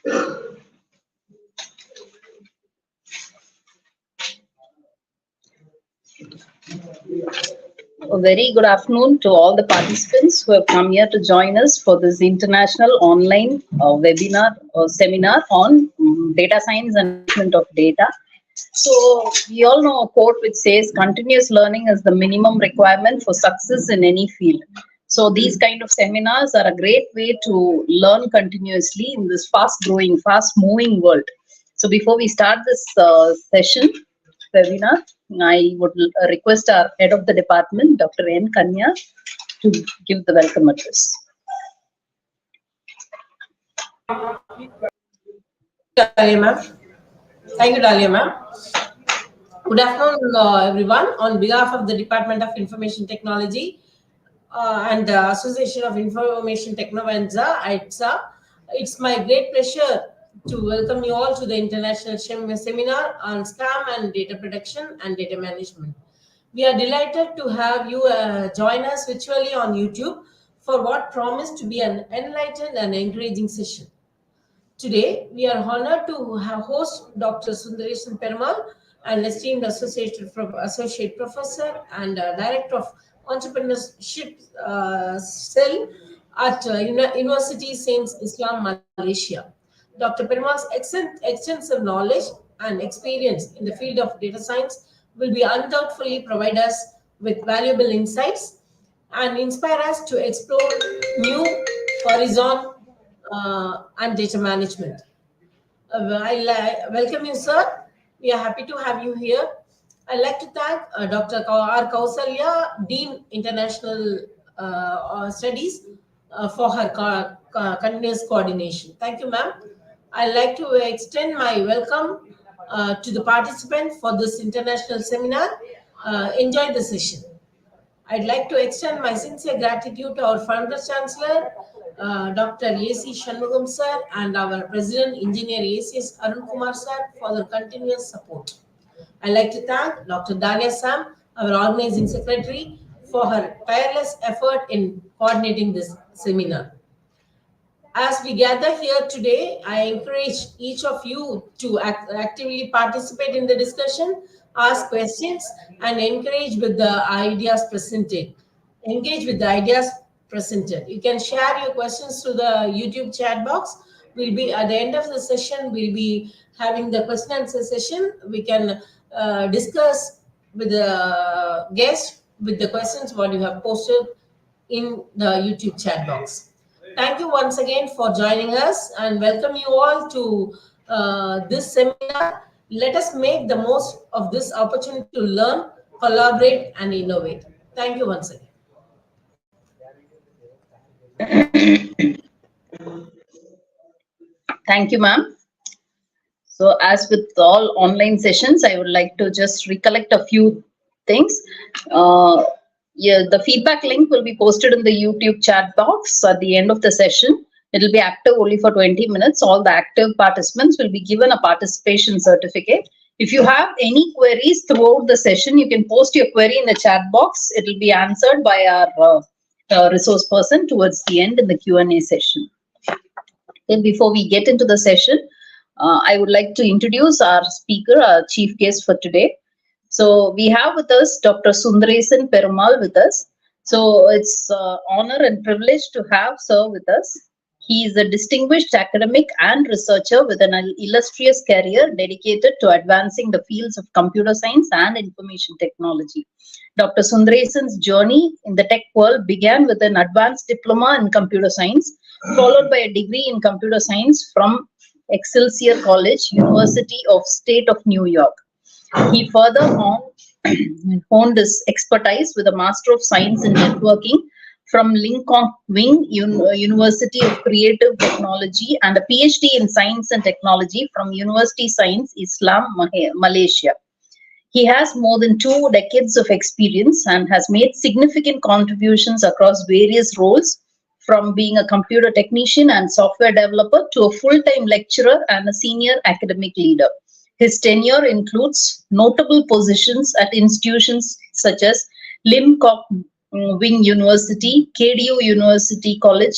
A very good afternoon to all the participants who have come here to join us for this international online webinar or seminar on data science and management of data. So we all know a quote which says continuous learning is the minimum requirement for success in any field. So these kind of seminars are a great way to learn continuously in this fast growing, fast moving world. So before we start this webinar, I would request our head of the department, Dr. N. Kanya, to give the welcome address. Thank you, Dahlia ma'am. Good afternoon, everyone. On behalf of the Department of Information Technology and the Association of Information Technovanza, it's my great pleasure to welcome you all to the International Seminar on Scam and Data Protection and Data Management. We are delighted to have you join us virtually on YouTube for what promised to be an enlightened and encouraging session. Today, we are honored to host Dr. Sundresan Perumal, an esteemed associate professor and director of Entrepreneurship Cell at Universiti Sains, Islam, Malaysia. Dr. Perumal's extensive knowledge and experience in the field of data science will be undoubtedly provide us with valuable insights and inspire us to explore new horizon and data management. I welcome you, sir. We are happy to have you here. I'd like to thank Dr. R. Kausalya, Dean International Studies, for her continuous coordination. Thank you, ma'am. I'd like to extend my welcome to the participants for this international seminar. Enjoy the session. I'd like to extend my sincere gratitude to our founder chancellor, Dr. A.C. Shanmugam sir, and our President, Engineer A.C.S. Arun Kumar sir, for their continuous support. I'd like to thank Dr. Dahlia Sam, our Organizing Secretary, for her tireless effort in coordinating this seminar. As we gather here today, I encourage each of you to actively participate in the discussion, ask questions, and engage with the ideas presented. You can share your questions through the YouTube chat box. We'll be at the end of the session. We'll be having the question and answer session. We can discuss with the guests with the questions what you have posted in the YouTube chat box. Thank you once again for joining us and welcome you all to this seminar. Let us make the most of this opportunity to learn, collaborate, and innovate. Thank you once again. Thank you, ma'am. So as with all online sessions, I would like to just recollect a few things. The feedback link will be posted in the YouTube chat box at the end of the session. It will be active only for 20 minutes. All the active participants will be given a participation certificate. If you have any queries throughout the session, you can post your query in the chat box. It will be answered by our resource person towards the end in the Q&A session. Then before we get into the session, I would like to introduce our speaker, our chief guest for today. So we have with us Dr. Sundresan Perumal with us. So it's honor and privilege to have sir with us. He is a distinguished academic and researcher with an illustrious career dedicated to advancing the fields of computer science and information technology. Dr. Sundresan's journey in the tech world began with an advanced diploma in computer science, followed by a degree in computer science from Excelsior College, University of State of New York. He further honed his expertise with a Master of Science in Networking from Lincoln Wing University of Creative Technology and a PhD in Science and Technology from Universiti Sains, Islam, Malaysia. He has more than 2 decades of experience and has made significant contributions across various roles, from being a computer technician and software developer to a full-time lecturer and a senior academic leader. His tenure includes notable positions at institutions such as Lim Kok Wing University, KDU University College,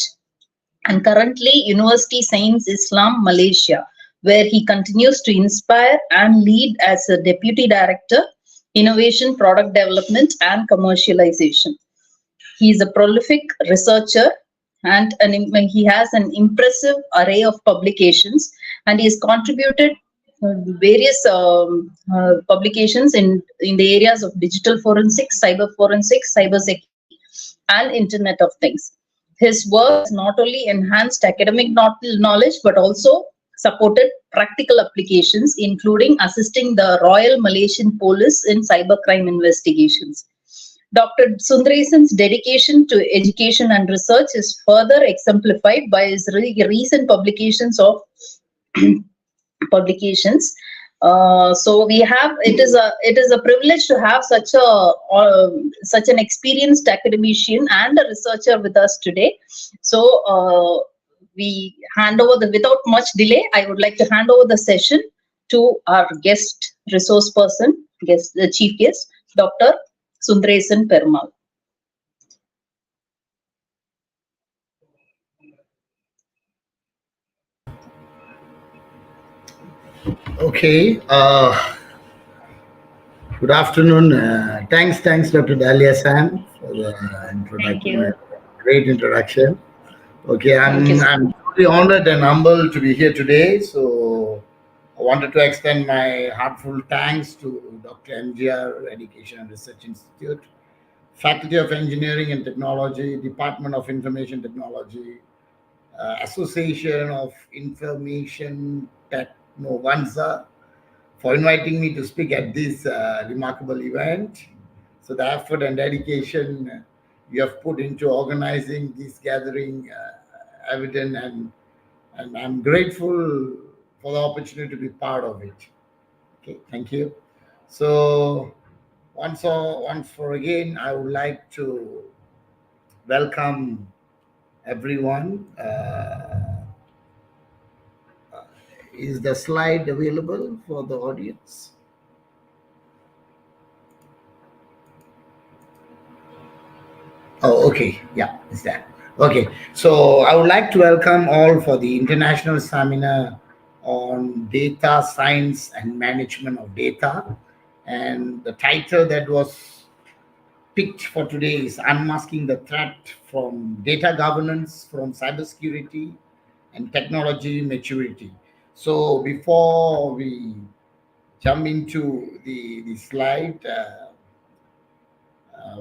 and currently Universiti Sains Islam, Malaysia, where he continues to inspire and lead as a Deputy Director, Innovation, Product Development and Commercialization. He is a prolific researcher and he has an impressive array of publications, and he has contributed various publications in the areas of digital forensics, cyber security, and Internet of Things. His work has not only enhanced academic knowledge but also supported practical applications, including assisting the Royal Malaysian Police in cybercrime investigations. Dr. Sundresan's dedication to education and research is further exemplified by his recent publications. So we have it is a privilege to have such an experienced academician and a researcher with us today. So we hand over without much delay. I would like to hand over the session to our guest resource person, the chief guest, Dr. Sundresan Perumal. Okay. Good afternoon. Thanks, Dr. Dalia San, for the introduction. Thank you. Great introduction. Okay, I'm truly honored and humbled to be here today. So I wanted to extend my heartfelt thanks to Dr. MGR Education and Research Institute, Faculty of Engineering and Technology, Department of Information Technology, Association of Information Technovanza, for inviting me to speak at this remarkable event. So the effort and dedication you have put into organizing this gathering evident, and I'm grateful for the opportunity to be part of it. Okay, thank you. So once for again, I would like to welcome everyone. Is the slide available for the audience? Oh, okay. Yeah, it's that. Okay. So I would like to welcome all for the international seminar on data science and management of data. And the title that was picked for today is Unmasking the Threat from Data Governance from Cybersecurity and Technology Maturity. So before we jump into the slide,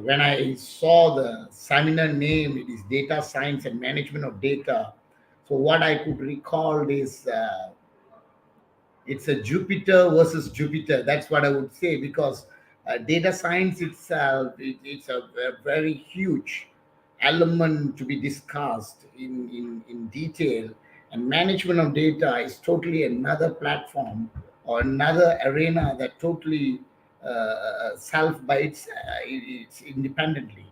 when I saw the seminar name, it is Data Science and Management of Data. So what I could recall is it's a Jupiter versus Jupiter. That's what I would say, because data science itself, it's a very huge element to be discussed in detail, and management of data is totally another platform or another arena that totally self by it's independently,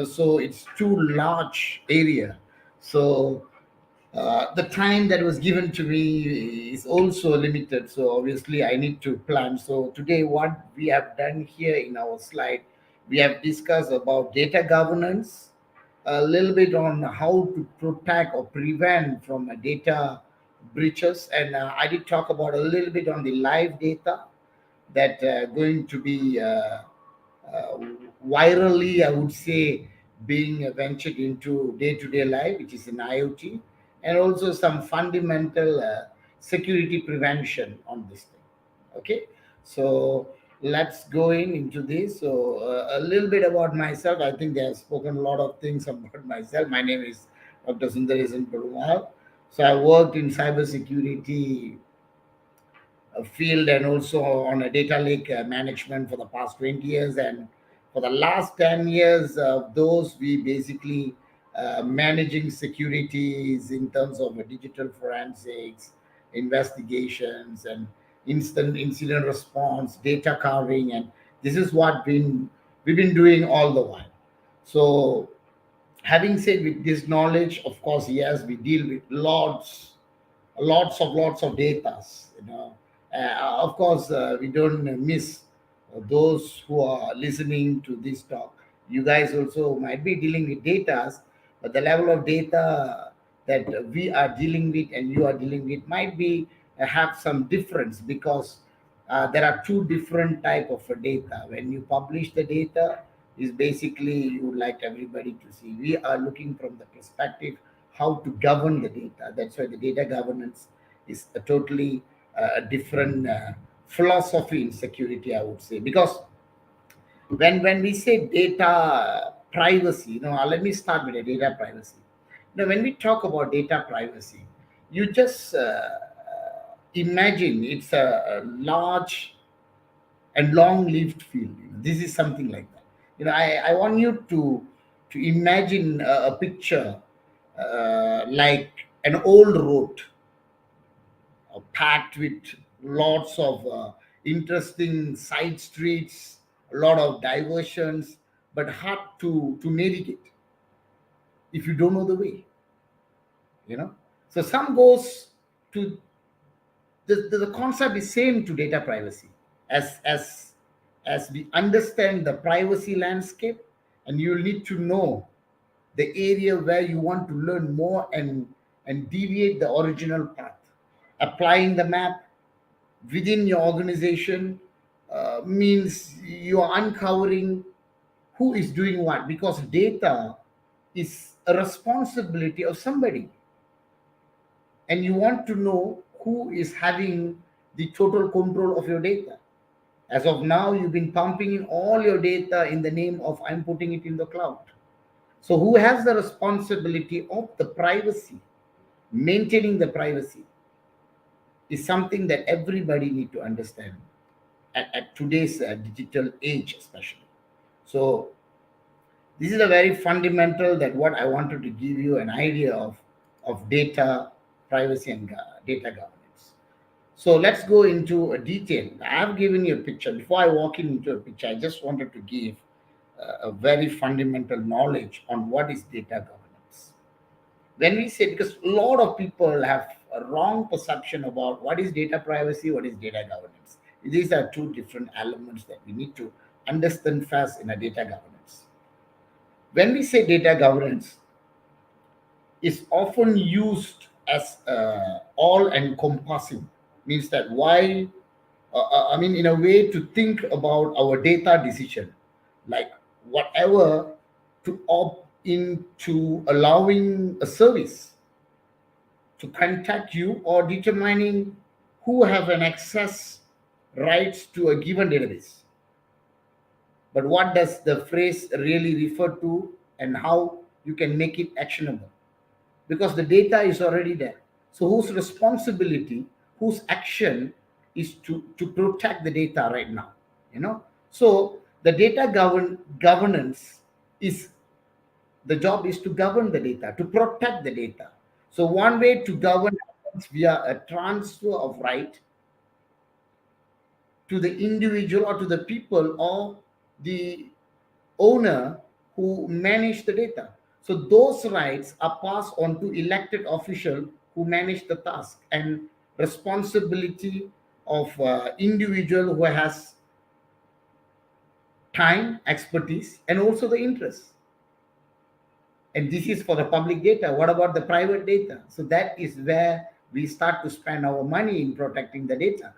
so it's too large area. So the time that was given to me is also limited, so obviously I need to plan. So today what we have done here in our slide, we have discussed about data governance, a little bit on how to protect or prevent from data breaches, and I did talk about a little bit on the live data that going to be virally, I would say, being ventured into day-to-day life, which is in IoT, and also some fundamental security prevention on this thing. Okay, so let's go into this. So a little bit about myself. I think they have spoken a lot of things about myself. My name is Dr. Sundresan Perumal. So I worked in cybersecurity field and also on a data lake management for the past 20 years, and for the last 10 years of those, we basically managing securities in terms of digital forensics, investigations, and instant incident response, data carving, and this is what we've been doing all the while. So having said, with this knowledge, of course, yes, we deal with lots of data. Of course, we don't miss those who are listening to this talk. You guys also might be dealing with data, but the level of data that we are dealing with and you are dealing with might be have some difference, because there are two different type of data. When you publish the data, is basically you would like everybody to see. We are looking from the perspective how to govern the data. That's why the data governance is a totally different philosophy in security, I would say. Because when we say data privacy, let me start with the data privacy. When we talk about data privacy, you just imagine it's a large and long-lived field. This is something like that. I want you to imagine a picture like an old road packed with lots of interesting side streets, a lot of diversions, but hard to navigate if you don't know the way. So some goes to the concept is same to data privacy. As we understand the privacy landscape, and you'll need to know the area where you want to learn more and deviate the original path. Applying the map within your organization means you are uncovering who is doing what, because data is a responsibility of somebody, and you want to know who is having the total control of your data. As of now, you've been pumping in all your data in the name of I'm putting it in the cloud. So who has the responsibility of the privacy? Maintaining the privacy is something that everybody need to understand at today's digital age, especially. So this is a very fundamental that what I wanted to give you an idea of data privacy and data governance. So let's go into a detail. I have given you a picture. Before I walk into a picture, I just wanted to give a very fundamental knowledge on what is data governance. When we say, because a lot of people have a wrong perception about what is data privacy, what is data governance. These are two different elements that we need to understand first in a data governance. When we say data governance, is often used as all-encompassing, means that why, in a way to think about our data decision, like whatever to opt into allowing a service to contact you, or determining who have an access rights to a given database. But what does the phrase really refer to, and how you can make it actionable? Because the data is already there. So whose responsibility, whose action is to protect the data right now? So the data governance is, the job is to govern the data, to protect the data. So one way to govern happens via a transfer of right to the individual or to the people or the owner who manage the data. So those rights are passed on to elected official who manage the task, and responsibility of individual who has time, expertise, and also the interest. And this is for the public data. What about the private data? So that is where we start to spend our money in protecting the data.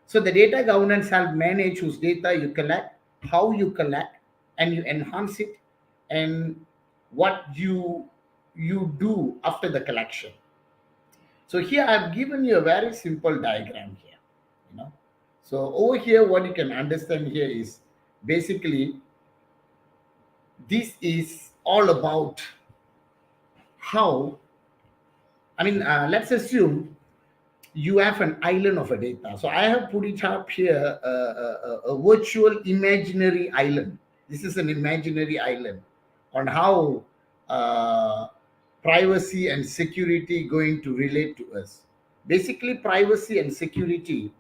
So the data governance help manage whose data you collect, how you collect, and you enhance it, and what you do after the collection. So here I've given you a very simple diagram here. So over here, what you can understand here is basically this is all about how, let's assume you have an island of a data. So I have put it up here, a virtual imaginary island. This is an imaginary island on how privacy and security going to relate to us. Basically, privacy and security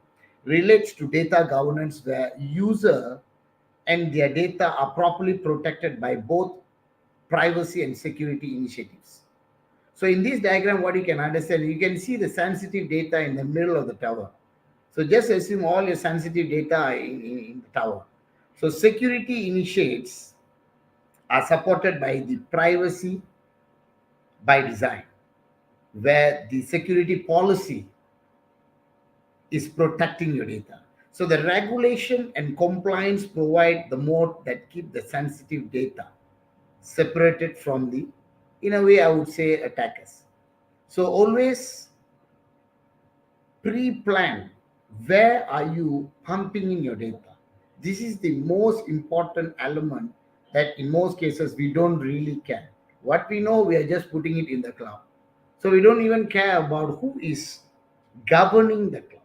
relates to data governance, where user and their data are properly protected by both privacy and security initiatives. So in this diagram, what you can understand, you can see the sensitive data in the middle of the tower. So just assume all your sensitive data are in the tower. So security initiates are supported by the privacy by design. where the security policy is protecting your data. So the regulation and compliance provide the mode that keep the sensitive data separated from the, in a way, I would say, attackers. So always pre-plan where are you pumping in your data. This is the most important element that in most cases we don't really care. What we know, we are just putting it in the cloud. So we don't even care about who is governing the cloud.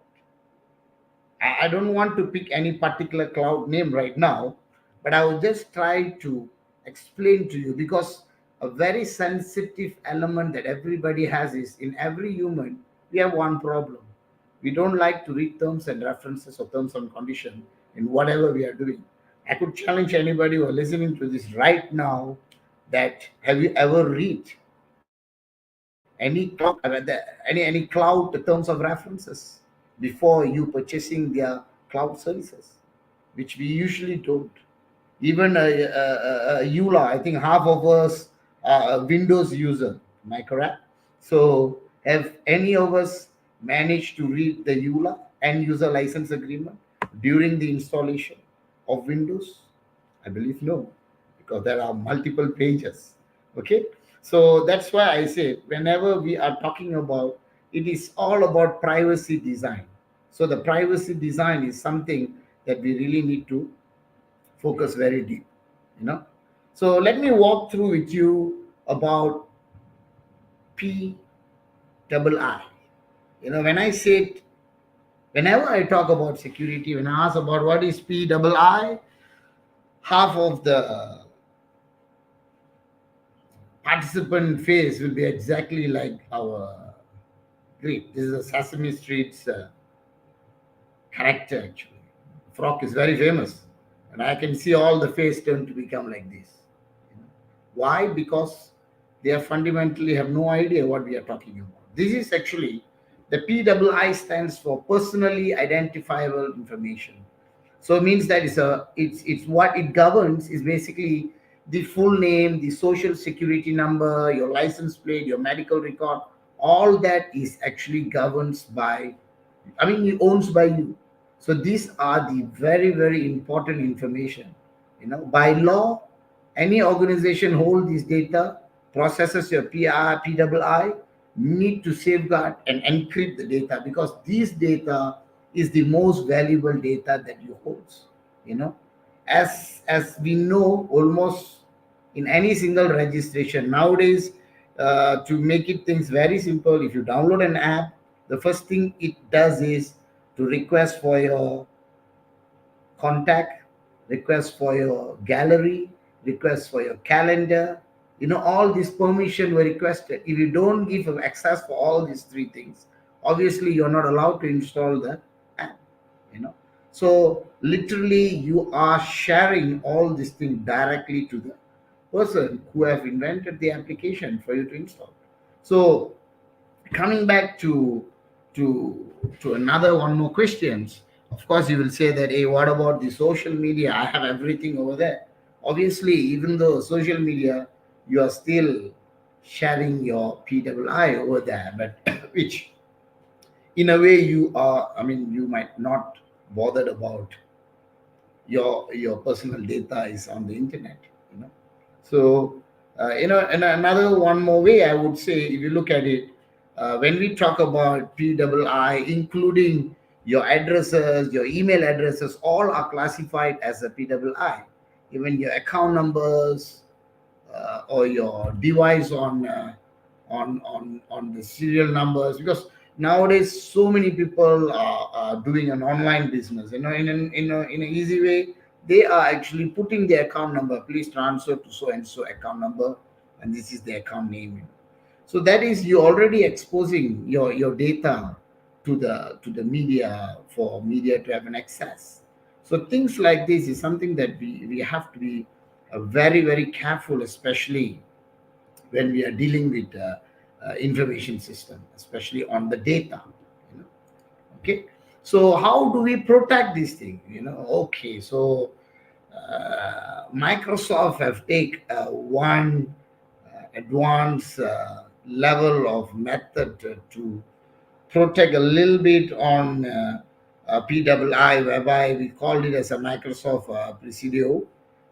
I don't want to pick any particular cloud name right now, but I will just try to explain to you, because a very sensitive element that everybody has is, in every human, we have one problem. We don't like to read terms and references or terms and condition in whatever we are doing. I could challenge anybody who are listening to this right now that have you ever read any cloud terms of references before you purchasing their cloud services, which we usually don't. Even a EULA, I think half of us are a Windows user. Am I correct? So have any of us managed to read the EULA, end user license agreement, during the installation of Windows? I believe no, because there are multiple pages. Okay, so that's why I say whenever we are talking about, it is all about privacy design. So the privacy design is something that we really need to focus very deep, you know. So let me walk through with you about P double I. You know, when I said, whenever I talk about security, when I ask about what is P double I, half of the participant face will be exactly like our great. This is a Sesame Street's character actually. Frog is very famous, and I can see all the face turn to become like this. You know? Why? Because they are fundamentally have no idea what we are talking about. This is actually the PII stands for personally identifiable information. So it means that it's what it governs is basically the full name, the social security number, your license plate, your medical record. All that is actually governs by, I mean, it owns by you. So these are the very, very important information. You know, by law, any organization hold this data, processes your PII, need to safeguard and encrypt the data, because this data is the most valuable data that you hold. You know, as we know, almost in any single registration nowadays, to make it things very simple, if you download an app, the first thing it does is to request for your contact, request for your gallery, request for your calendar. You know, all these permission were requested. If you don't give access for all these three things, obviously you're not allowed to install the app. You know, so literally you are sharing all these things directly to the person who have invented the application for you to install. So coming back to another one more questions. Of course you will say that, hey, what about the social media? I have everything over there. Obviously, even though social media, you are still sharing your PII over there, but which in a way you are, I mean, you might not bothered about your personal data is on the internet, you know. So you know, and another one more way I would say, if you look at it, when we talk about PII, including your addresses, your email addresses, all are classified as a PII. Even your account numbers, or your device on the serial numbers, because nowadays so many people are doing an online business, you know, in an easy way. They are actually putting their account number, please transfer to so and so account number, and this is the account name. So that is, you already exposing your data to the media, for media to have an access. So things like this is something that we have to be very, very careful, especially when we are dealing with information system, especially on the data. You know, okay. So how do we protect this thing? You know, okay. So Microsoft have take one advanced level of method to protect a little bit on PII, whereby we called it as a Microsoft Presidio.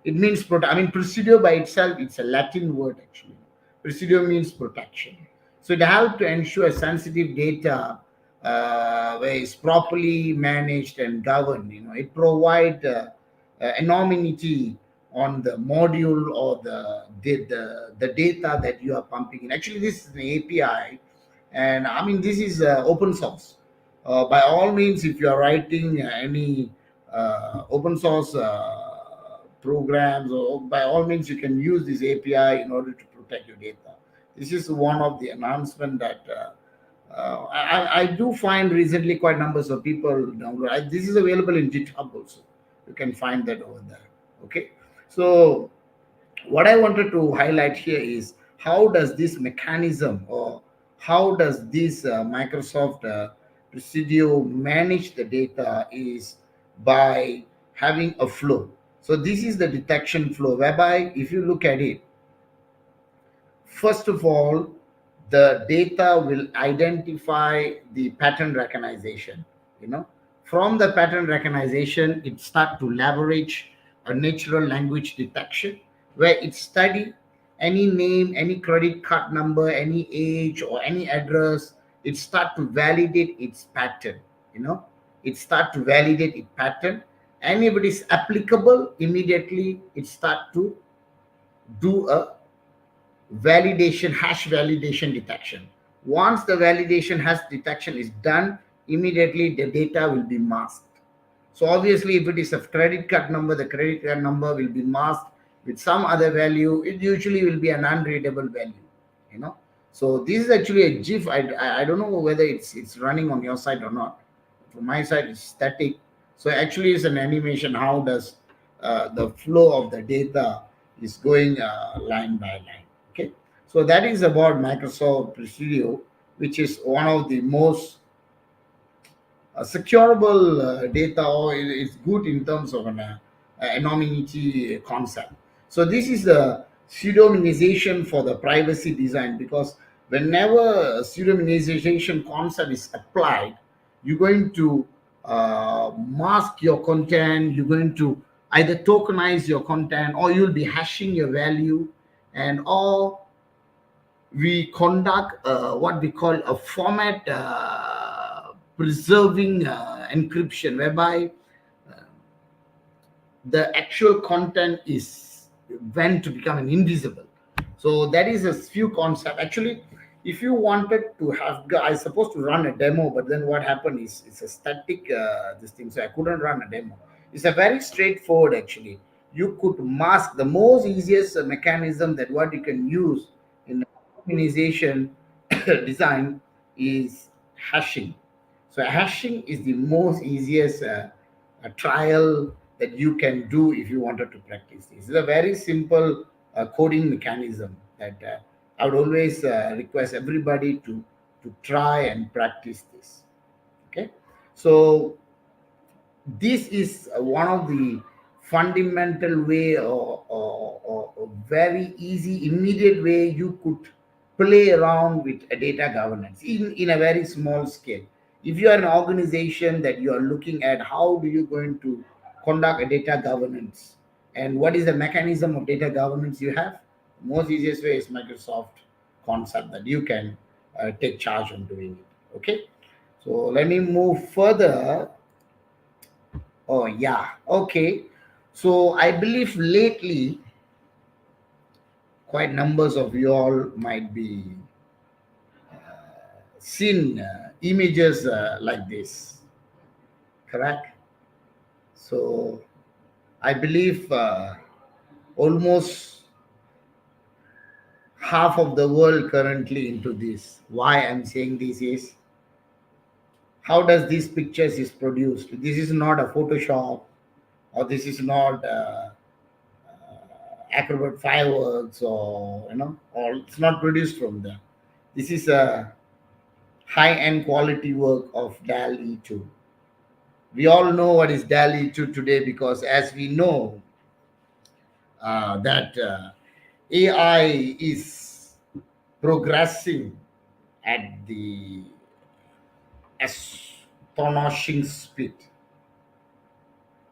It means I mean, Presidio by itself, it's a Latin word actually. Presidio means protection. So it helped to ensure sensitive data is properly managed and governed. It provide anonymity on the module or the data that you are pumping in. Actually, this is an API, and I mean this is open source. By all means, if you are writing any open source programs, or by all means you can use this API in order to protect your data. This is one of the announcement that I do find recently quite numbers of people download. This is available in GitHub also. You can find that over there. Okay, so what I wanted to highlight here is how does this mechanism, or how does this Microsoft Presidio manage the data is by having a flow. So this is the detection flow, whereby if you look at it, first of all, the data will identify the pattern recognition. From the pattern recognition, it start to leverage a natural language detection, where it study any name, any credit card number, any age, or any address. It start to validate its pattern. It start to validate its pattern, and if it is applicable, immediately it start to do a validation, hash validation detection. Once the validation hash detection is done, immediately the data will be masked. So obviously, if it is a credit card number, the credit card number will be masked with some other value. It usually will be an unreadable value. So this is actually a GIF. I don't know whether it's running on your side or not. From my side, it's static. So actually, it's an animation. How does the flow of the data is going line by line? Okay, so that is about Microsoft Presidio, which is one of the most securable data, or it's good in terms of an anonymity concept. So this is the pseudonymization for the privacy design, because whenever a pseudonymization concept is applied, you're going to mask your content, you're going to either tokenize your content, or you'll be hashing your value, and all we conduct what we call a format preserving encryption, whereby the actual content is went to become an invisible. So that is a few concept. Actually, if you wanted to have, I supposed to run a demo, but then what happened is it's a static this thing, so I couldn't run a demo. It's a very straightforward actually. You could mask the most easiest mechanism that what you can use in organization design is hashing. So hashing is the most easiest trial that you can do if you wanted to practice this. It's a very simple coding mechanism that I would always request everybody to try and practice this. Okay, so this is one of the fundamental way, or very easy immediate way you could play around with a data governance in a very small scale. If you are an organization that you are looking at, how do you going to conduct a data governance, and what is the mechanism of data governance you have, the most easiest way is Microsoft concept that you can take charge on doing it. Okay, so let me move further. Oh, yeah. Okay. So I believe lately, quite numbers of you all might be seen images like this, correct? So I believe almost half of the world currently into this. Why I'm saying this is, how does these pictures is produced? This is not a Photoshop, or this is not Acrobat fireworks, or or it's not produced from there. This is a high-end quality work of DAL E2. We all know what is DAL E2 today, because as we know that AI is progressing at the astonishing speed,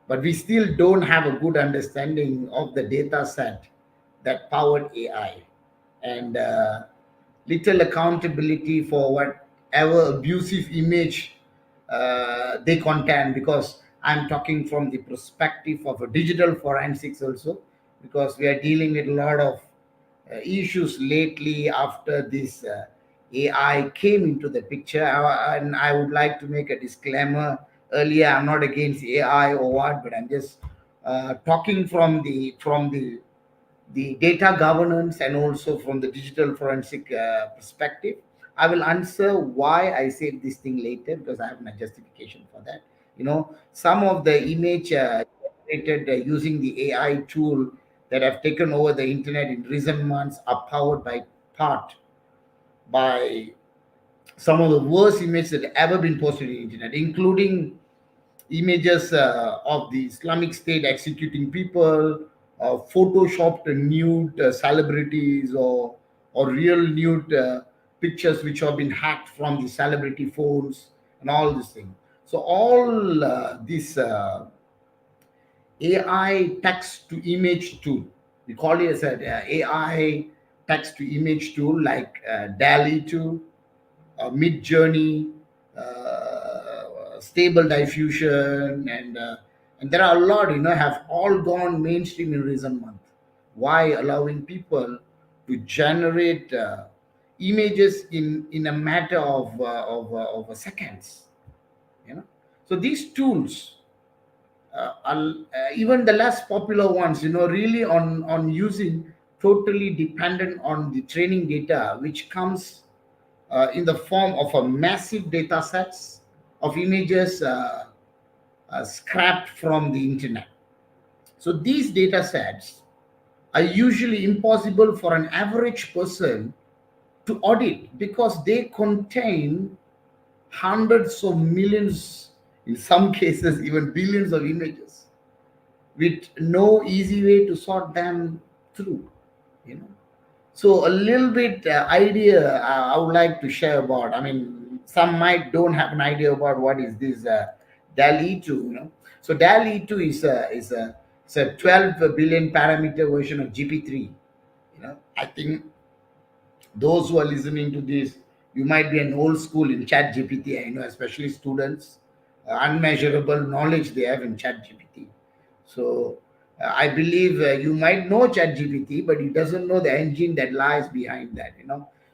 but we still don't have a good understanding of the data set that powered AI, and little accountability for whatever abusive image they contain. Because I'm talking from the perspective of a digital forensics also, because we are dealing with a lot of issues lately after this AI came into the picture. And I would like to make a disclaimer earlier: I'm not against AI or what, but I'm just talking from the data governance and also from the digital forensic perspective. I will answer why I said this thing later, because I have my justification for that. Some of the image generated using the AI tool that have taken over the internet in recent months are powered by part by some of the worst images that have ever been posted on the internet, including images of the Islamic State executing people, photoshopped nude celebrities, or real nude pictures which have been hacked from the celebrity phones, and all this thing. So all this AI text to image tool, we call it as a AI text to image tool, like DALI 2, Mid Journey, Stable Diffusion, and there are a lot, have all gone mainstream in recent months. Why? Allowing people to generate images in a matter of seconds. So these tools even the less popular ones, really on using, totally dependent on the training data, which comes in the form of a massive data sets of images scrapped from the internet. So these data sets are usually impossible for an average person to audit, because they contain hundreds of millions, in some cases even billions of images, with no easy way to sort them through. you know so a little bit idea I would like to share about. I mean, some might don't have an idea about what is this DALI 2. So DALI 2 is a 12 billion parameter version of GP3. I think those who are listening to this, you might be an old school in chat GPT. I know, especially students, unmeasurable knowledge they have in chat GPT. So I believe you might know chat GPT, but it doesn't know the engine that lies behind that.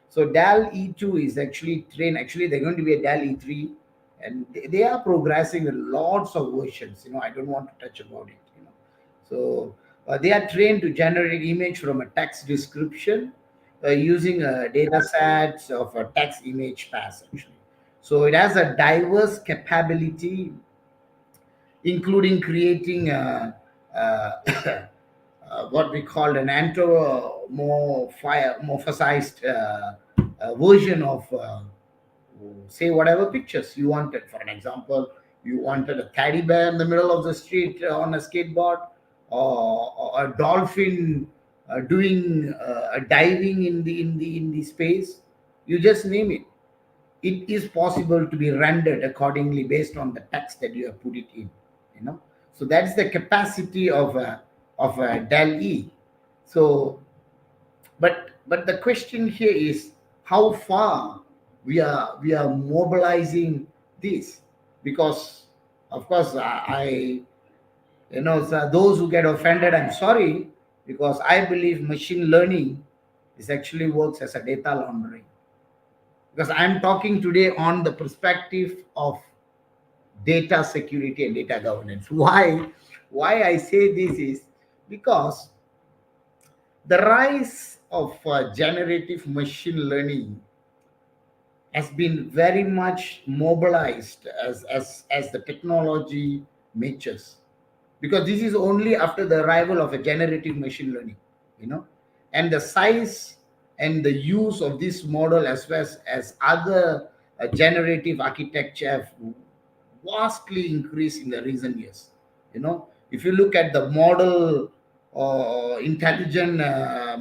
So DAL E2 is actually trained. Actually, they're going to be a DAL E3, and they are progressing with lots of versions. I don't want to touch about it. So they are trained to generate image from a text description using data sets of a text image pass, actually. So it has a diverse capability, including creating what we call an anthropomorphized version of, say, whatever pictures you wanted. For an example, you wanted a teddy bear in the middle of the street on a skateboard, or a dolphin doing a diving in the space. You just name it. It is possible to be rendered accordingly based on the text that you have put it in. So that's the capacity of Dell E. So but the question here is how far we are mobilizing this. Because of course so those who get offended, I'm sorry, because I believe machine learning is actually works as a data laundering. Because I'm talking today on the perspective of data security and data governance. Why I say this is because the rise of generative machine learning has been very much mobilized as the technology matures. Because this is only after the arrival of a generative machine learning, you know and the size and the use of this model, as well as other generative architecture, have vastly increased in the recent years. If you look at the model, intelligent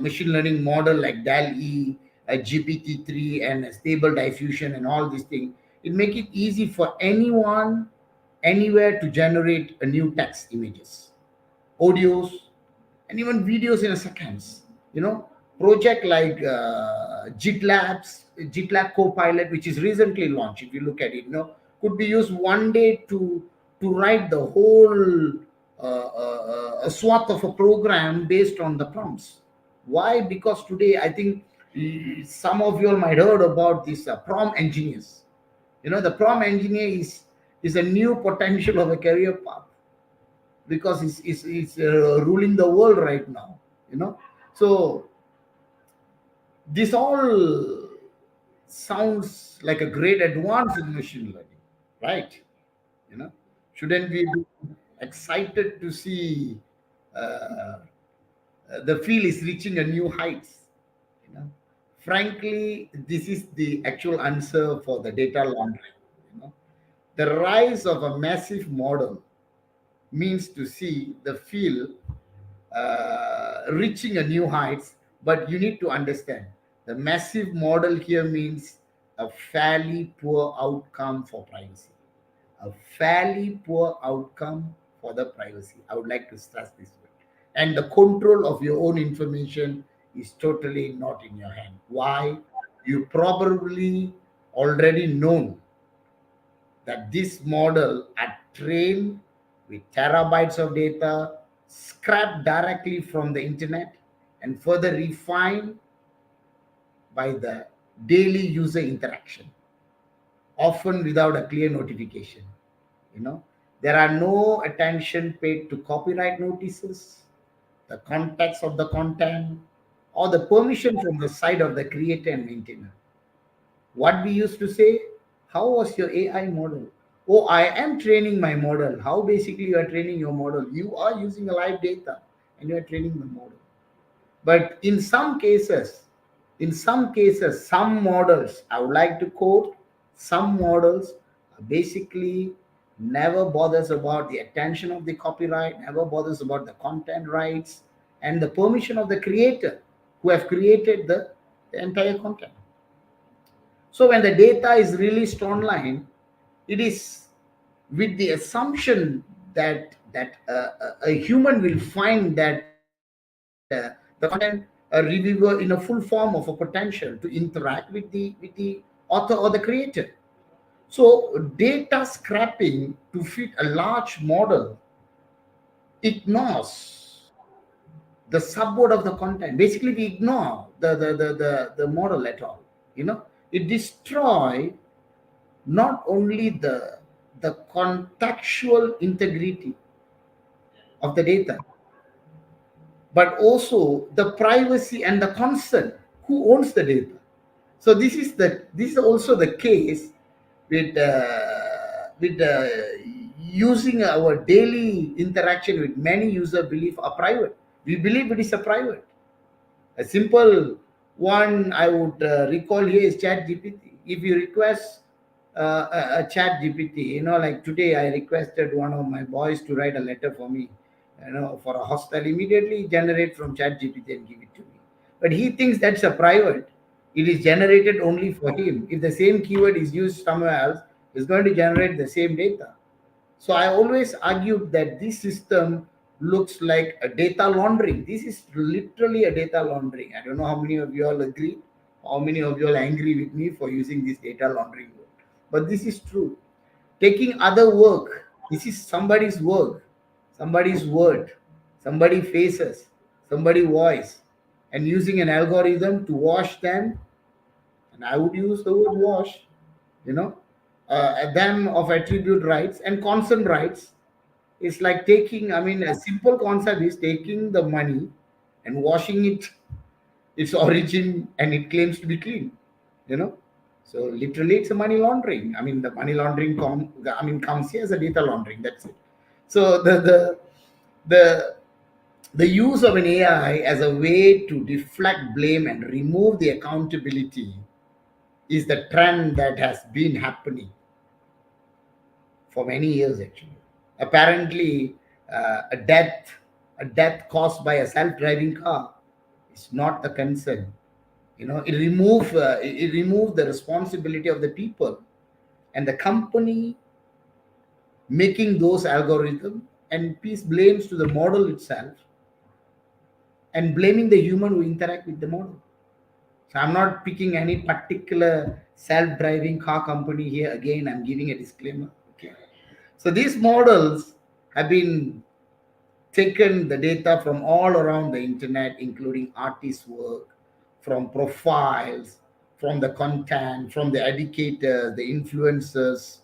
machine learning model like DAL E, a GPT-3 and a stable diffusion and all these things, it make it easy for anyone, anywhere to generate a new text, images, audios, and even videos in a seconds. You know, project like GitLab Copilot, which is recently launched. If you look at it, could be used one day to write the whole a swath of a program based on the prompts. Why? Because today I think some of you all might heard about these prompt engineers. The prompt engineer is a new potential of a career path, because it's ruling the world right now. So this all sounds like a great advance in machine learning, right? you know shouldn't we be excited to see uh, the field is reaching a new heights? Frankly, this is the actual answer for the data laundering. The rise of a massive model means to see the field reaching a new heights. But you need to understand, the massive model here means a fairly poor outcome for privacy. A fairly poor outcome for the privacy. I would like to stress this word. And the control of your own information is totally not in your hand. Why? You probably already know that this model are trained with terabytes of data, scrapped directly from the internet, and further refined by the daily user interaction, often without a clear notification. you know there are no attention paid to copyright notices, the context of the content, or the permission from the side of the creator and maintainer. What we used to say, how was your AI model? Oh, I am training my model. How basically you are training your model? You are using a live data and you are training the model. But in some cases, some models, I would like to quote, some models basically never bothers about the attention of the copyright, never bothers about the content rights and the permission of the creator who have created the entire content. So when the data is released online, it is with the assumption that a human will find that the content reviewer in a full form of a potential to interact with the author or the creator. So data scrapping to fit a large model ignores the subword of the content. Basically, we ignore the model at all. It destroy not only the contextual integrity of the data, but also the privacy and the consent. Who owns the data? So this is also the case with using our daily interaction with many user believe are private. We believe it is a private. A simple one I would recall here is Chat GPT. If you request a Chat GPT, like today I requested one of my boys to write a letter for me, for a hostel, immediately generate from Chat GPT and give it to me. But he thinks that's a private. It is generated only for him. If the same keyword is used somewhere else, it's going to generate the same data. So I always argued that this system looks like a data laundering. This is literally a data laundering. I don't know how many of you all agree, how many of you all angry with me for using this data laundering word. But this is true. Taking other work, this is somebody's work, somebody's word, somebody faces, somebody voice, and using an algorithm to wash them, and I would use the word wash, you know, them of attribute rights and consent rights. It's like taking, I mean, a simple concept is taking the money and washing its origin, and it claims to be clean, you know. So literally, it's a money laundering. I mean, the money laundering comes here as a data laundering. That's it. So the the use of an AI as a way to deflect blame and remove the accountability is the trend that has been happening for many years actually. Apparently, a death caused by a self-driving car is not the concern. It remove the responsibility of the people and the company making those algorithms, and peace blames to the model itself and blaming the human who interact with the model. So I'm not picking any particular self-driving car company here. Again, I'm giving a disclaimer. Okay. So these models have been taken the data from all around the internet, including artists' work, from profiles, from the content, from the educators, the influencers,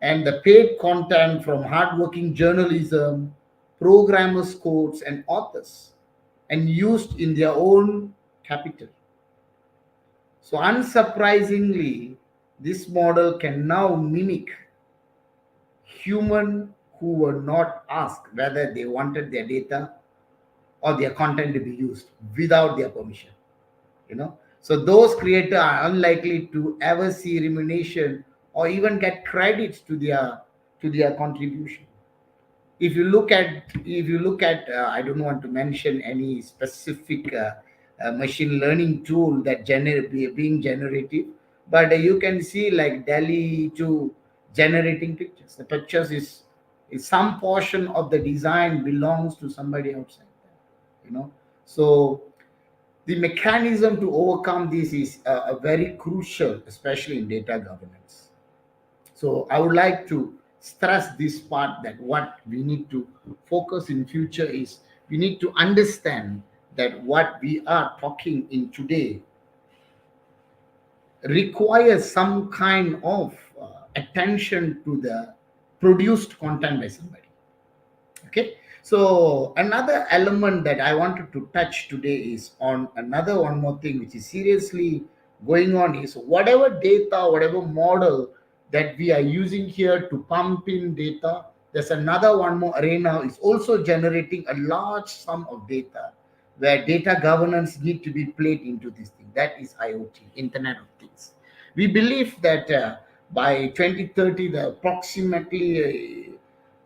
and the paid content from hardworking journalism, programmers, codes, and authors, and used in their own capital. So, unsurprisingly, this model can now mimic human who were not asked whether they wanted their data or their content to be used without their permission. So those creators are unlikely to ever see remuneration or even get credits to their contribution. If you look at I don't want to mention any specific machine learning tool that being generative, but you can see like Delhi to generating pictures. The pictures is some portion of the design belongs to somebody outside so the mechanism to overcome this is a very crucial, especially in data governance. So I would like to stress this part, that what we need to focus in future is we need to understand that what we are talking in today requires some kind of attention to the produced content by somebody. Okay. So another element that I wanted to touch today is on another one more thing which is seriously going on is whatever data, whatever model that we are using here to pump in data, there's another one more arena is also generating a large sum of data where data governance need to be played into this thing. That is IoT, Internet of Things. We believe that by 2030, the approximately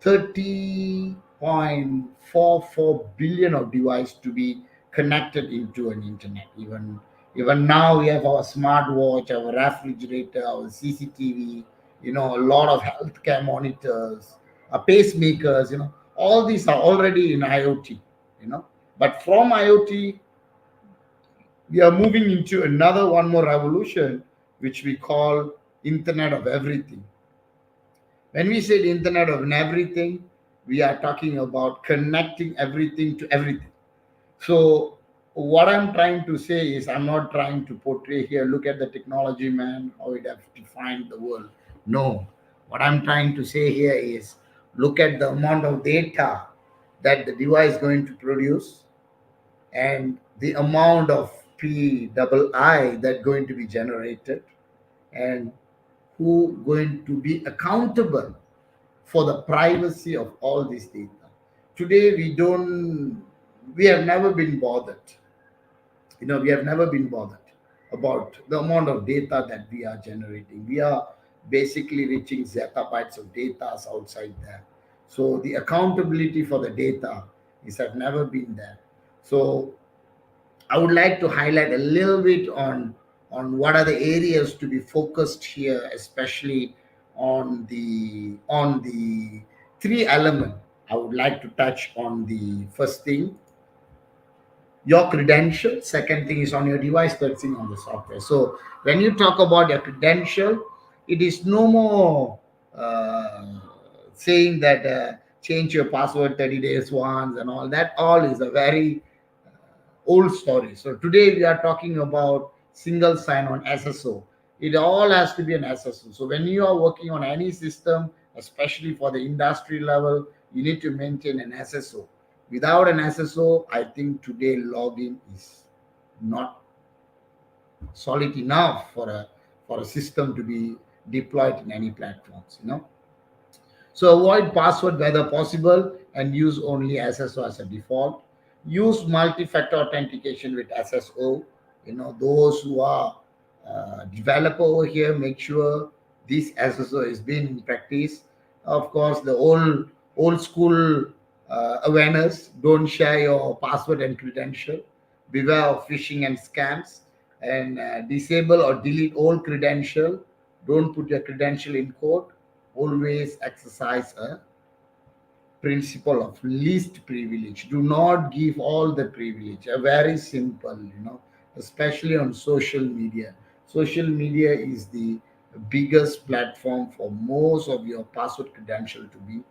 30.44 billion of devices to be connected into an internet. Even now we have our smartwatch, our refrigerator, our CCTV, a lot of healthcare monitors, pacemakers, all these are already in IoT, but from IoT we are moving into another one more revolution which we call Internet of Everything. When we say the Internet of Everything, we are talking about connecting everything to everything. So what I'm trying to say is, I'm not trying to portray here, look at the technology, man, how it has defined the world. No. What I'm trying to say here is, look at the amount of data that the device is going to produce and the amount of PII that going to be generated, and who going to be accountable for the privacy of all this data. Today we have never been bothered. We have never been bothered about the amount of data that we are generating. We are basically reaching zettabytes of data outside there. So the accountability for the data have never been there. So I would like to highlight a little bit on what are the areas to be focused here, especially on the three element. I would like to touch on the first thing, your credential. Second thing is on your device. Third thing on the software. So when you talk about your credential, it is no more saying that change your password 30 days once and all that. All is a very old story. So today we are talking about single sign-on SSO. It all has to be an SSO. So when you are working on any system, especially for the industry level, you need to maintain an SSO. Without an SSO, I think today login is not solid enough for a system to be deployed in any platforms. So avoid password whether possible and use only SSO as a default. Use multi-factor authentication with SSO. Those who are developer over here, make sure this SSO is being in practice. Of course, the old school awareness: don't share your password and credential. Beware of phishing and scams. And disable or delete all credential. Don't put your credential in quote. Always exercise a principle of least privilege. Do not give all the privilege. A very simple, especially on social media. Social media is the biggest platform for most of your password credential to be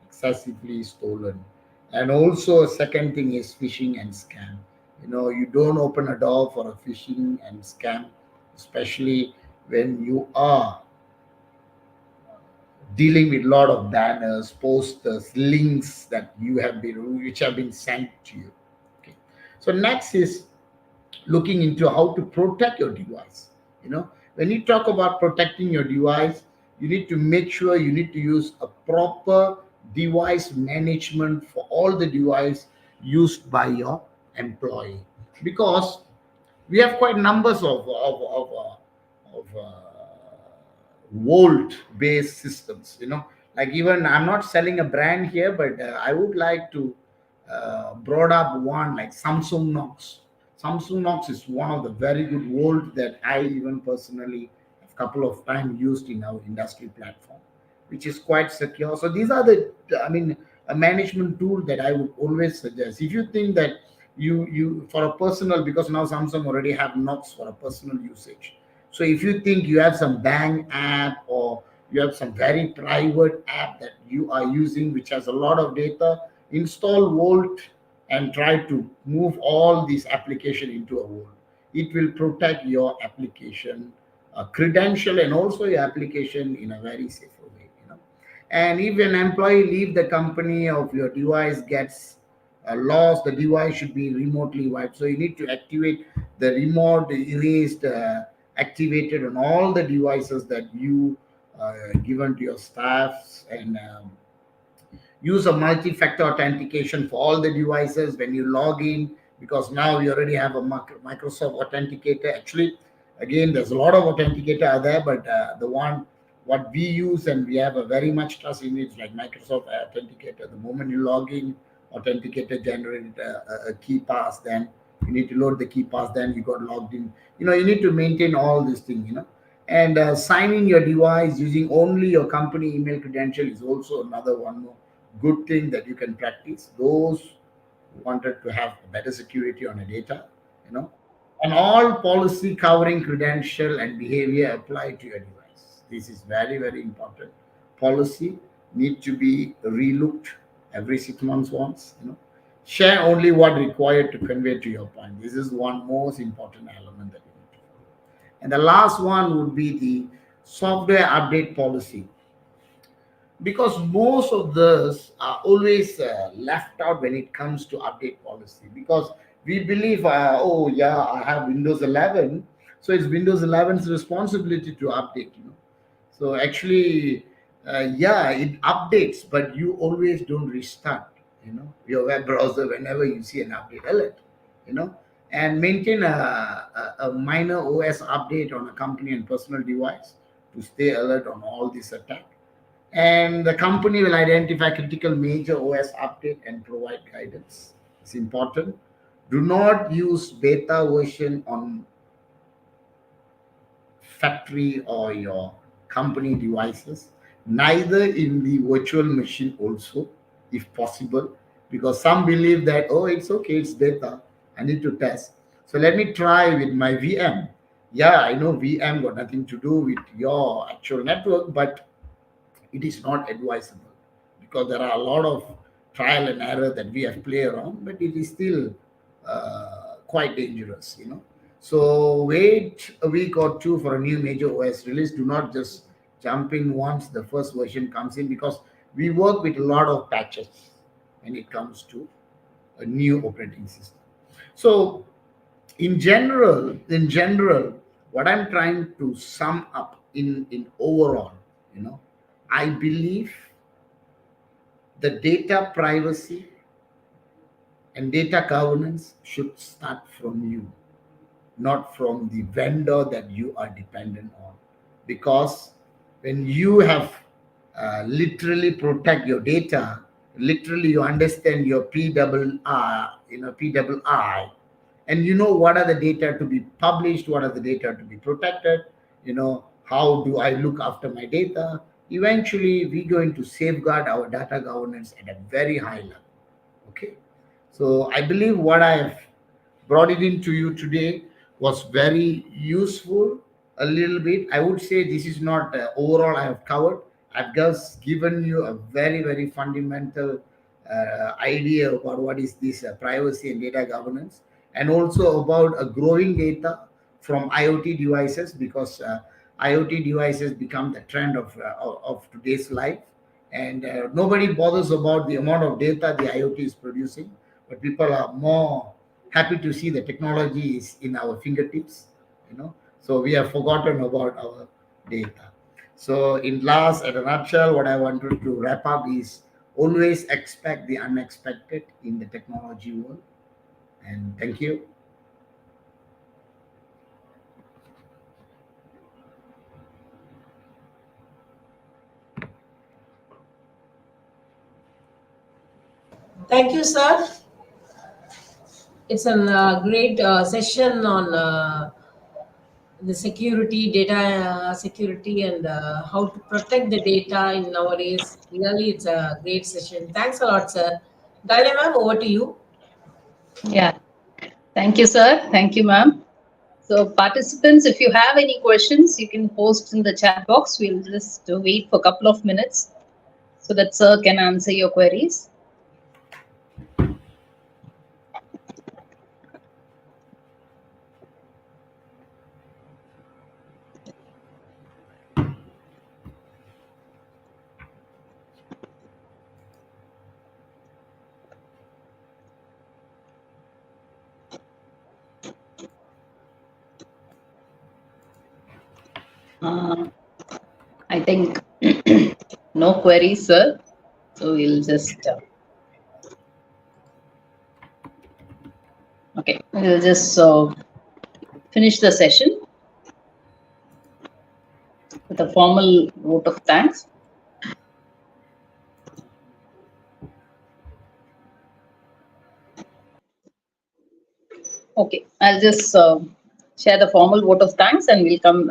excessively stolen. And also, a second thing is phishing and scam. You don't open a door for a phishing and scam, especially when you are dealing with a lot of banners, posters, links that which have been sent to you. Okay. So next is looking into how to protect your device. When you talk about protecting your device, you need to make sure you need to use a proper device management for all the device used by your employee, because we have quite numbers of volt based systems. Like, even I'm not selling a brand here, but I would like to brought up one like Samsung Knox. Samsung Knox is one of the very good volt that I even personally have a couple of times used in our industry platform, which is quite secure. So these are a management tool that I would always suggest. If you think that you for a personal, because now Samsung already have Knox for a personal usage. So if you think you have some bank app, or you have some very private app that you are using which has a lot of data, install Volt and try to move all these application into a Volt. It will protect your application credential and also your application in a very safer way. And if an employee leave the company, of your device gets lost, the device should be remotely wiped. So you need to activate the remote erased activated on all the devices that you given to your staffs. And use a multi-factor authentication for all the devices when you log in, because now you already have a Microsoft authenticator. Actually, again, there's a lot of authenticator out there, but the one what we use and we have a very much trust in it is like Microsoft authenticator. The moment you log in, authenticator generated a key pass, then you need to load the key pass, then you got logged in. You need to maintain all these things. And signing your device using only your company email credential is also another one more good thing that you can practice. Those who wanted to have better security on the data, and all policy covering credential and behavior apply to your device. This is very, very important. Policy need to be relooked every 6 months once. Share only what required to convey to your point. This is one most important element that you need to follow. And the last one would be the software update policy, because most of those are always left out when it comes to update policy, because we believe, oh yeah, I have Windows 11, so it's Windows 11's responsibility to update. So actually, yeah, it updates, but you always don't restart your web browser whenever you see an update alert. And maintain a minor OS update on a company and personal device to stay alert on all these attacks. And the company will identify critical major OS update and provide guidance. It's important. Do not use beta version on factory or your company devices, neither in the virtual machine also, if possible, because some believe that, oh, it's okay, it's beta, I need to test. So let me try with my VM. Yeah, I know VM got nothing to do with your actual network, but it is not advisable, because there are a lot of trial and error that we have played around, but it is still quite dangerous. So wait a week or two for a new major OS release. Do not just jump in once the first version comes in, because we work with a lot of patches when it comes to a new operating system. So in general, what I'm trying to sum up in overall, I believe the data privacy and data governance should start from you, not from the vendor that you are dependent on. Because when you have literally protect your data, literally you understand your PII, And you know what are the data to be published, what are the data to be protected, how do I look after my data. Eventually we're going to safeguard our data governance at a very high level. Okay, so I believe what I have brought it into you today was very useful. A little bit, I would say this is not overall I have covered. I've just given you a very, very fundamental idea about what is this privacy and data governance, and also about a growing data from IoT devices, because IoT devices become the trend of today's life, and nobody bothers about the amount of data the IoT is producing, but people are more happy to see the technology is in our fingertips, so we have forgotten about our data. So in last, at a nutshell, what I wanted to wrap up is always expect the unexpected in the technology world. And thank you. Thank you, sir. It's a great session on the security, data security, and how to protect the data in nowadays. Really, it's a great session. Thanks a lot, sir. Diana ma'am, over to you. Yeah. Thank you, sir. Thank you, ma'am. So participants, if you have any questions, you can post in the chat box. We'll just wait for a couple of minutes so that sir can answer your queries. Uh, I think no queries, sir. So we'll just okay. We'll just finish the session with a formal vote of thanks. Okay, I'll just share the formal vote of thanks, and we'll come.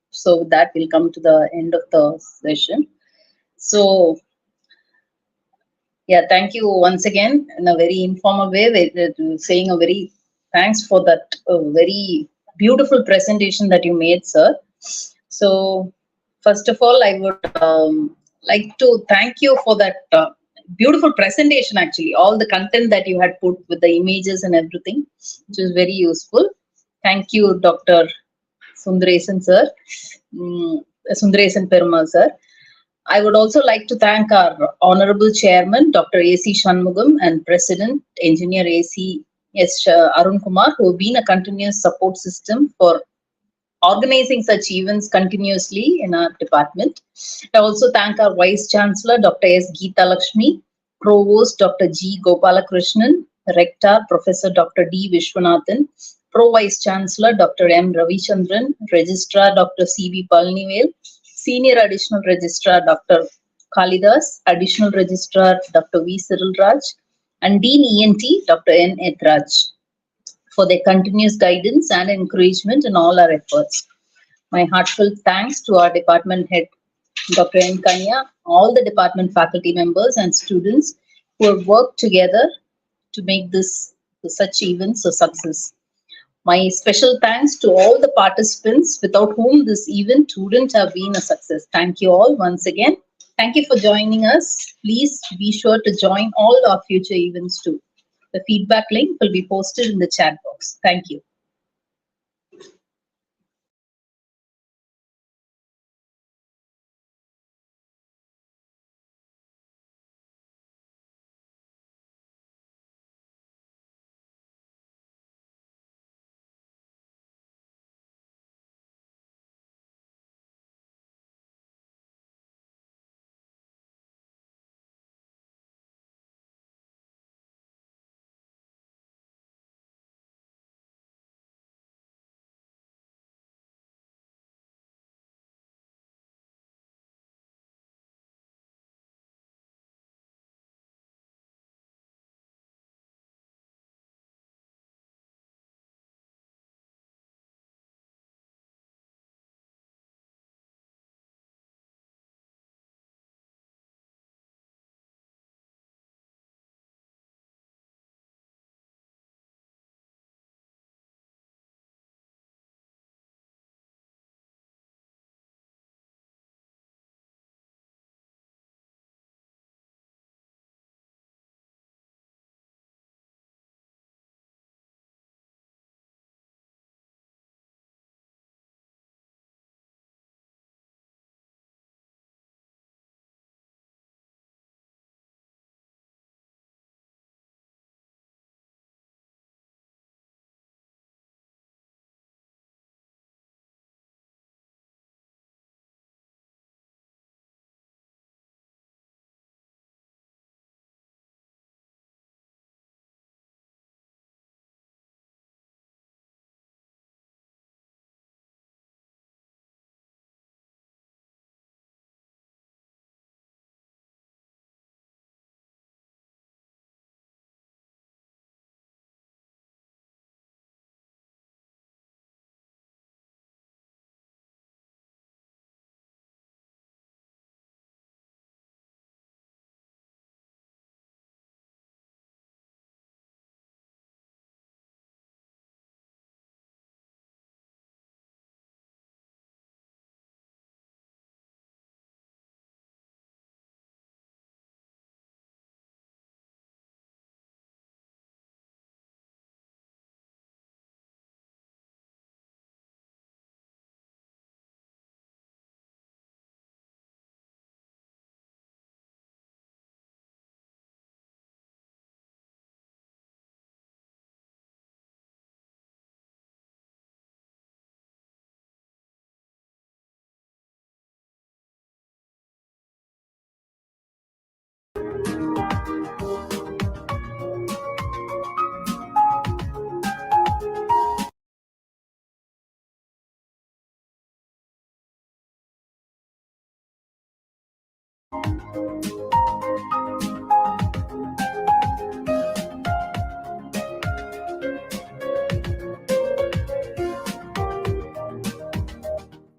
So that will come to the end of the session. So yeah, thank you once again in a very informal way. Saying a very thanks for that very beautiful presentation that you made, sir. So first of all, I would like to thank you for that beautiful presentation. Actually, all the content that you had put with the images and everything, which was very useful. Thank you, Dr. Sundresan, sir. Sundresan Perumal, sir. I would also like to thank our Honorable Chairman, Dr. A.C. Shanmugam, and President, Engineer A.C. S. Arun Kumar, who have been a continuous support system for organizing such events continuously in our department. I also thank our Vice Chancellor, Dr. S. Geeta Lakshmi, Provost, Dr. G. Gopalakrishnan, Rector, Professor Dr. D. Vishwanathan, Pro Vice Chancellor, Dr. M. Ravichandran, Registrar, Dr. C. V. Palnivel, Senior Additional Registrar Dr. Kalidas, Additional Registrar Dr. V. Cyril Raj, and Dean ENT Dr. N. Ethraj for their continuous guidance and encouragement in all our efforts. My heartfelt thanks to our department head, Dr. N. Kanya, all the department faculty members and students who have worked together to make this such events a success. My special thanks to all the participants without whom this event wouldn't have been a success. Thank you all once again. Thank you for joining us. Please be sure to join all our future events too. The feedback link will be posted in the chat box. Thank you.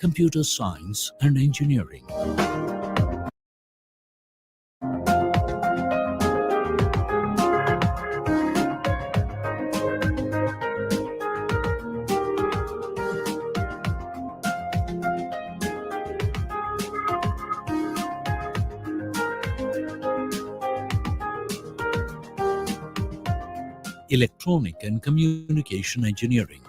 Computer Science and Engineering. Electronic and Communication Engineering.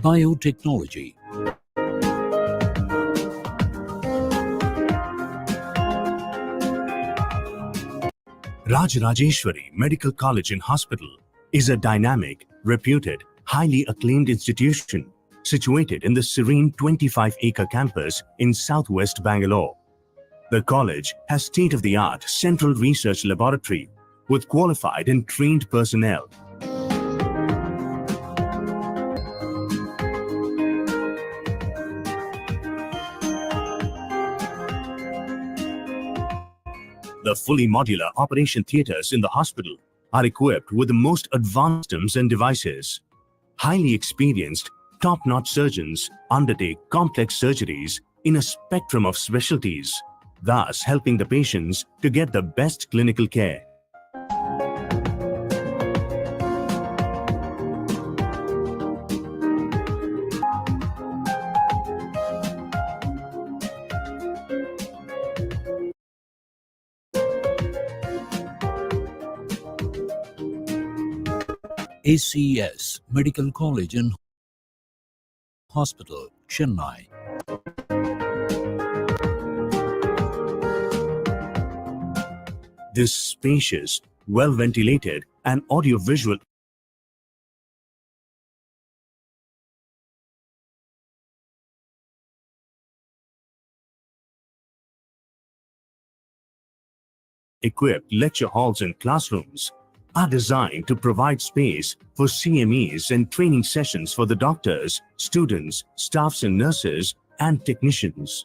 Biotechnology. Rajajeshwari Medical College and Hospital is a dynamic, reputed, highly acclaimed institution situated in the serene 25-acre campus in southwest Bangalore. The college has state-of-the-art central research laboratory with qualified and trained personnel. The fully modular operation theatres in the hospital are equipped with the most advanced systems and devices. Highly experienced, top-notch surgeons undertake complex surgeries in a spectrum of specialties, thus helping the patients to get the best clinical care. ACS Medical College and Hospital, Chennai. This spacious, well-ventilated and audio-visual equipped lecture halls and classrooms are designed to provide space for CMEs and training sessions for the doctors, students, staffs and nurses and technicians.